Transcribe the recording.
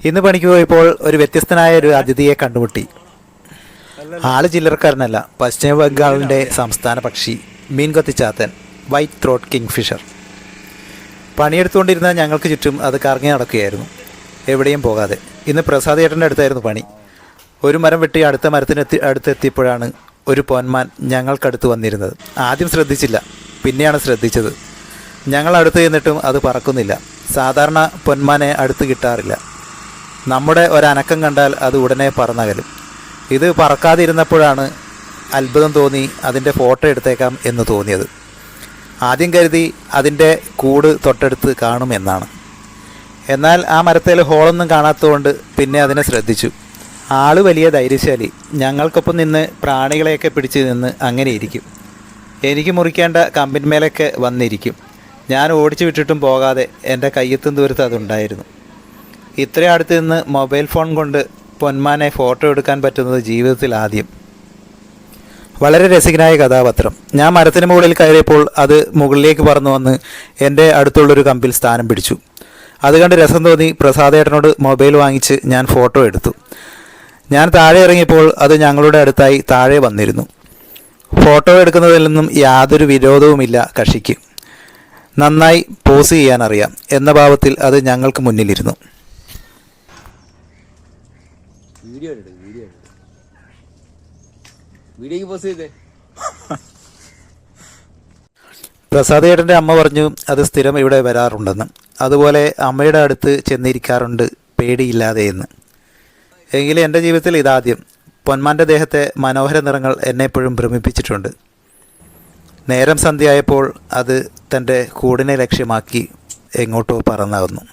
ഇന്ന് പണിക്ക് പോയപ്പോൾ ഒരു വ്യത്യസ്തനായ ഒരു അതിഥിയെ കണ്ടുമുട്ടി. ആള് ചില്ലറക്കാരനല്ല. പശ്ചിമ ബംഗാളിൻ്റെ സംസ്ഥാന പക്ഷി മീൻകൊത്തിച്ചാത്തൻ, വൈറ്റ് ത്രോട്ട് കിങ്ഫിഷർ. പണിയെടുത്തുകൊണ്ടിരുന്ന ഞങ്ങൾക്ക് ചുറ്റും അത് കറങ്ങി നടക്കുകയായിരുന്നു, എവിടെയും പോകാതെ. ഇന്ന് പ്രസാദ് ചേട്ടൻ്റെ അടുത്തായിരുന്നു പണി. ഒരു മരം വെട്ടി അടുത്ത അടുത്തെത്തിയപ്പോഴാണ് ഒരു പൊന്മാൻ ഞങ്ങൾക്കടുത്ത് വന്നിരുന്നത്. ആദ്യം ശ്രദ്ധിച്ചില്ല, പിന്നെയാണ് ശ്രദ്ധിച്ചത്. ഞങ്ങൾ അടുത്ത് ചെന്നിട്ടും അത് പറക്കുന്നില്ല. സാധാരണ പൊന്മാനെ അടുത്ത് കിട്ടാറില്ല. നമ്മുടെ ഒരനക്കം കണ്ടാൽ അത് ഉടനെ പറന്നകലും. ഇത് പറക്കാതിരുന്നപ്പോഴാണ് അത്ഭുതം തോന്നി അതിൻ്റെ ഫോട്ടോ എടുത്തേക്കാം എന്ന് തോന്നിയത്. ആദ്യം കരുതി അതിൻ്റെ കൂട് തൊട്ടടുത്ത് കാണുമെന്നാണ്. എന്നാൽ ആ മരത്തിൽ ഹോളൊന്നും കാണാത്തതുകൊണ്ട് പിന്നെ അതിനെ ശ്രദ്ധിച്ചു. ആള് വലിയ ധൈര്യശാലി. ഞങ്ങൾക്കൊപ്പം നിന്ന് പ്രാണികളെയൊക്കെ പിടിച്ച് നിന്ന് അങ്ങനെ ഇരിക്കും. എനിക്ക് മുറിക്കേണ്ട കമ്പിന്മേലൊക്കെ വന്നിരിക്കും. ഞാൻ ഓടിച്ചു വിട്ടിട്ടും പോകാതെ എൻ്റെ കയ്യെത്തും ദൂരത്ത് അതുണ്ടായിരുന്നു. ഇത്രയും അടുത്ത് നിന്ന് മൊബൈൽ ഫോൺ കൊണ്ട് പൊന്മാനെ ഫോട്ടോ എടുക്കാൻ പറ്റുന്നത് ജീവിതത്തിൽ ആദ്യം. വളരെ രസികനായ കഥാപാത്രം. ഞാൻ മരത്തിന് മുകളിൽ കയറിയപ്പോൾ അത് മുകളിലേക്ക് പറന്നു വന്ന് എൻ്റെ അടുത്തുള്ളൊരു കമ്പിൽ സ്ഥാനം പിടിച്ചു. അത് കണ്ട് രസം തോന്നി പ്രസാദേട്ടനോട് മൊബൈൽ വാങ്ങിച്ച് ഞാൻ ഫോട്ടോ എടുത്തു. ഞാൻ താഴെ ഇറങ്ങിയപ്പോൾ അത് ഞങ്ങളുടെ അടുത്തായി താഴെ വന്നിരുന്നു. ഫോട്ടോ എടുക്കുന്നതിൽ നിന്നും യാതൊരു വിരോധവുമില്ല കക്ഷിക്ക്. നന്നായി പോസ് ചെയ്യാനറിയാം എന്ന ഭാവത്തിൽ അത് ഞങ്ങൾക്ക് മുന്നിലിരുന്നു. പ്രസാദ് ചേട്ടൻ്റെ അമ്മ പറഞ്ഞു അത് സ്ഥിരം ഇവിടെ വരാറുണ്ടെന്ന്. അതുപോലെ അമ്മയുടെ അടുത്ത് ചെന്നിരിക്കാറുണ്ട് പേടിയില്ലാതെ എന്ന്. എങ്കിലും എൻ്റെ ജീവിതത്തിൽ ഇതാദ്യം. പൊന്മാൻ്റെ ദേഹത്തെ മനോഹര നിറങ്ങൾ എന്നെപ്പോഴും ഭ്രമിപ്പിച്ചിട്ടുണ്ട്. നേരം സന്ധ്യയായപ്പോൾ അത് തൻ്റെ കൂടിനെ ലക്ഷ്യമാക്കി എങ്ങോട്ടോ പറന്നകന്നു.